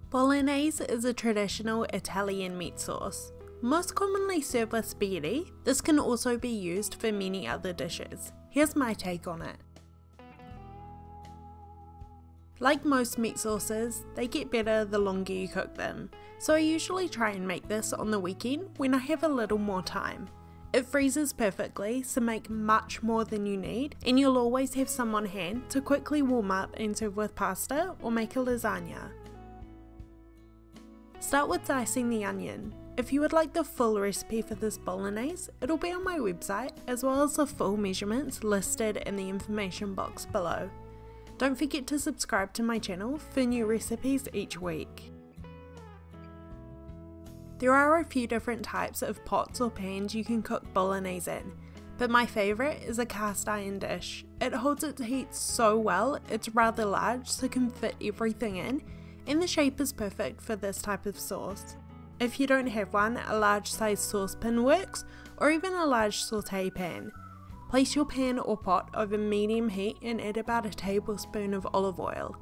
Bolognese is a traditional Italian meat sauce. Most commonly served with spaghetti, this can also be used for many other dishes. Here's my take on it. Like most meat sauces, they get better the longer you cook them, so I usually try and make this on the weekend when I have a little more time. It freezes perfectly, so make much more than you need, and you'll always have some on hand to quickly warm up and serve with pasta or make a lasagna. Start with dicing the onion. If you would like the full recipe for this bolognese, it'll be on my website, as well as the full measurements listed in the information box below. Don't forget to subscribe to my channel for new recipes each week. There are a few different types of pots or pans you can cook bolognese in, but my favourite is a cast iron dish. It holds its heat so well, it's rather large so it can fit everything in, and the shape is perfect for this type of sauce. If you don't have one, a large size saucepan works, or even a large saute pan. Place your pan or pot over medium heat and add about a tablespoon of olive oil.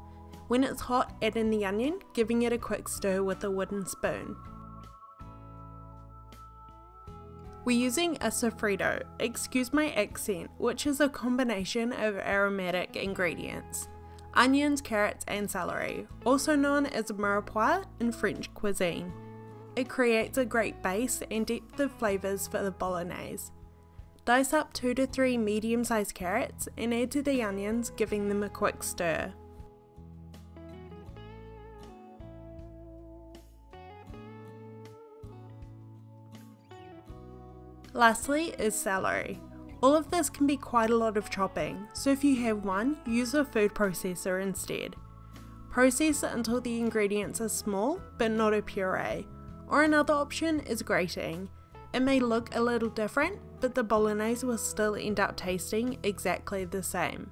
When it's hot, add in the onion, giving it a quick stir with a wooden spoon. We're using a sofrito, excuse my accent, which is a combination of aromatic ingredients. Onions, carrots and celery, also known as mirepoix in French cuisine. It creates a great base and depth of flavours for the bolognese. Dice up 2 to 3 medium-sized carrots and add to the onions, giving them a quick stir. Lastly is celery. All of this can be quite a lot of chopping, so if you have one, use a food processor instead. Process it until the ingredients are small, but not a puree. Or another option is grating. It may look a little different, but the bolognese will still end up tasting exactly the same.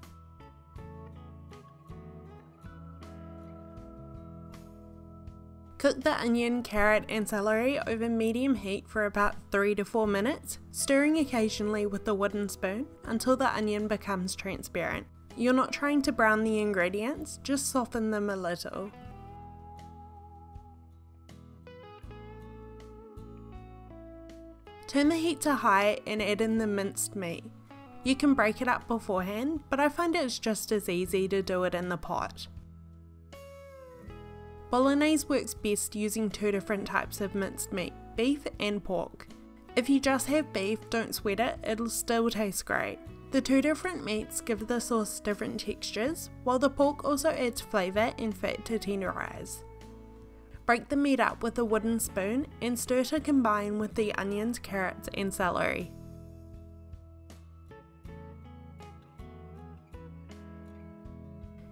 Cook the onion, carrot and celery over medium heat for about 3 to 4 minutes, stirring occasionally with a wooden spoon until the onion becomes transparent. You're not trying to brown the ingredients, just soften them a little. Turn the heat to high and add in the minced meat. You can break it up beforehand, but I find it's just as easy to do it in the pot. Bolognese works best using 2 different types of minced meat, beef and pork. If you just have beef, don't sweat it, it'll still taste great. The 2 different meats give the sauce different textures, while the pork also adds flavour and fat to tenderize. Break the meat up with a wooden spoon and stir to combine with the onions, carrots and celery.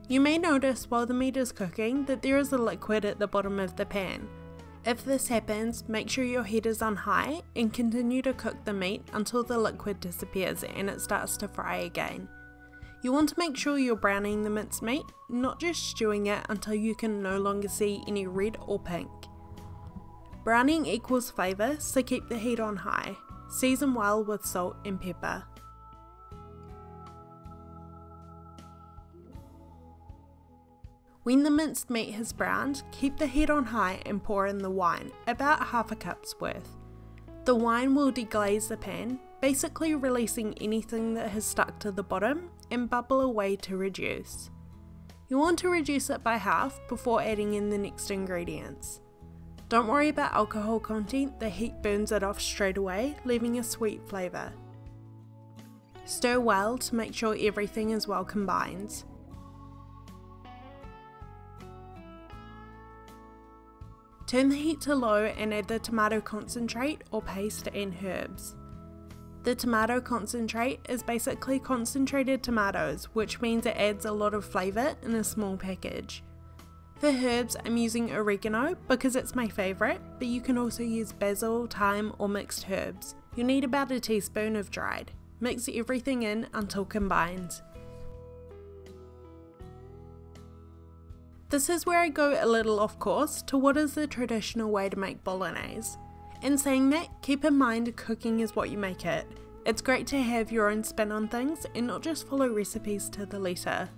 You may notice while the meat is cooking that there is a liquid at the bottom of the pan. If this happens, make sure your heat is on high and continue to cook the meat until the liquid disappears and it starts to fry again. You want to make sure you're browning the minced meat, not just stewing it until you can no longer see any red or pink. Browning equals flavour, so keep the heat on high. Season well with salt and pepper. When the minced meat has browned, keep the heat on high and pour in the wine, about half a cup's worth. The wine will deglaze the pan, basically releasing anything that has stuck to the bottom and bubble away to reduce. You want to reduce it by half before adding in the next ingredients. Don't worry about alcohol content, the heat burns it off straight away, leaving a sweet flavour. Stir well to make sure everything is well combined. Turn the heat to low and add the tomato concentrate or paste and herbs. The tomato concentrate is basically concentrated tomatoes, which means it adds a lot of flavour in a small package. For herbs, I'm using oregano because it's my favourite, but you can also use basil, thyme or mixed herbs. You'll need about a teaspoon of dried. Mix everything in until combined. This is where I go a little off course to what is the traditional way to make bolognese. In saying that, keep in mind cooking is what you make it. It's great to have your own spin on things and not just follow recipes to the letter.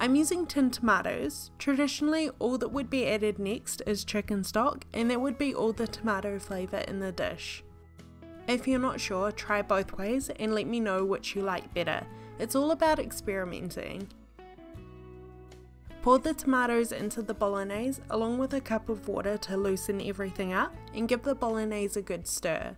I'm using tinned tomatoes. Traditionally, all that would be added next is chicken stock, and that would be all the tomato flavour in the dish. If you're not sure, try both ways and let me know which you like better. It's all about experimenting. Pour the tomatoes into the bolognese along with a cup of water to loosen everything up and give the bolognese a good stir.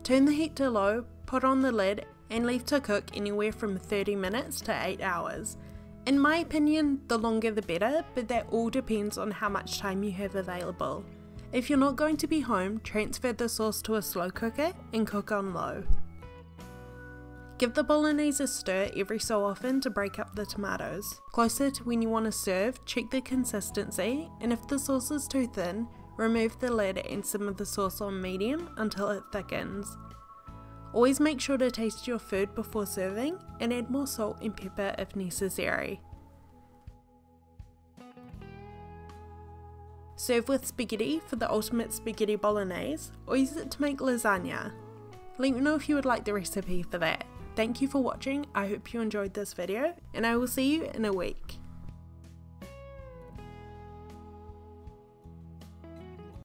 Turn the heat to low, put on the lid and leave to cook anywhere from 30 minutes to 8 hours. In my opinion, the longer the better, but that all depends on how much time you have available. If you're not going to be home, transfer the sauce to a slow cooker and cook on low. Give the bolognese a stir every so often to break up the tomatoes. Closer to when you want to serve, check the consistency, and if the sauce is too thin, remove the lid and simmer the sauce on medium until it thickens. Always make sure to taste your food before serving and add more salt and pepper if necessary. Serve with spaghetti for the ultimate spaghetti bolognese, or use it to make lasagna. Let me know if you would like the recipe for that. Thank you for watching, I hope you enjoyed this video, and I will see you in a week.